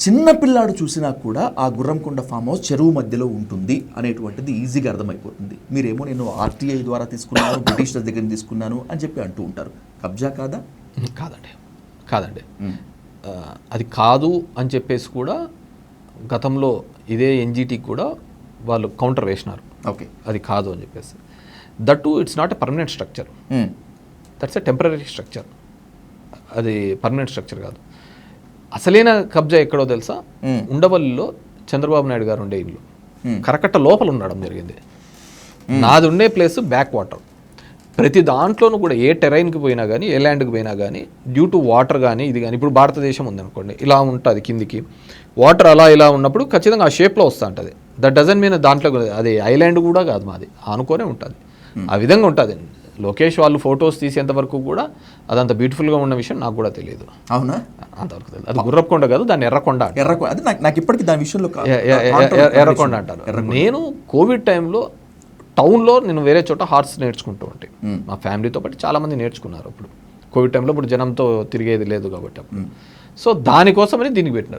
చిన్న పిల్లాడు చూసినా కూడా ఆ గుర్రంకొండ ఫామ్ హౌస్ చెరువు మధ్యలో ఉంటుంది అనేటువంటిది ఈజీగా అర్థమైపోతుంది. మీరేమో నేను ఆర్టీఐ ద్వారా తీసుకున్నాను, బ్రిటిషర్స్ దగ్గర తీసుకున్నాను అని చెప్పి అంటూ ఉంటారు. కబ్జా కాదా? కాదండి. అది కాదు అని చెప్పేసి కూడా గతంలో ఇదే ఎన్జిటికి కూడా వాళ్ళు కౌంటర్ వేసినారు. ఓకే, అది కాదు అని చెప్పేసి. That to it's not a permanent structure, that's a temporary structure. అది పర్మనెంట్ స్ట్రక్చర్ కాదు. అసలైన కబ్జా ఎక్కడో తెలుసా? ఉండవల్లిలో చంద్రబాబు నాయుడు గారు ఉండే ఇల్లు కరకట్ట లోపల ఉండడం జరిగింది. నాది ఉండే ప్లేస్ బ్యాక్ వాటర్. ప్రతి దాంట్లోనూ కూడా ఏ టెరైన్కి పోయినా కానీ, ఏ ల్యాండ్కి పోయినా కానీ, డ్యూ టు వాటర్ కానీ ఇది కానీ, ఇప్పుడు భారతదేశం ఉందనుకోండి, ఇలా ఉంటుంది కిందికి వాటర్, అలా ఇలా ఉన్నప్పుడు ఖచ్చితంగా ఆ షేప్లో వస్తూ ఉంటుంది. దట్ డజన్ మీన్ దాంట్లో అది ఐలాండ్ కూడా కాదు, మాది ఆనుకొనే ఉంటుంది. ఆ విధంగా ఉంటుంది. లోకేష్ వాళ్ళు ఫొటోస్ తీసేంత వరకు కూడా అదంత బ్యూటిఫుల్గా ఉన్న విషయం నాకు కూడా తెలియదు. అవునా? అంతవరకు తెలియదు. అది గుర్రకొండ కాదు, దాన్ని ఎర్రకొండ. అది నాకు ఇప్పటికీ దాని విషయంలో ఎర్రకొండ అంటారు. నేను కోవిడ్ టైంలో టౌన్లో నేను వేరే చోట హార్స్ నేర్చుకుంటూ ఉంటాయి. మా ఫ్యామిలీతో పాటు చాలామంది నేర్చుకున్నారు. అప్పుడు కోవిడ్ టైంలో ఇప్పుడు జనంతో తిరిగేది లేదు కాబట్టి అప్పుడు. సో దానికోసమని దీనికి పెట్టినారు.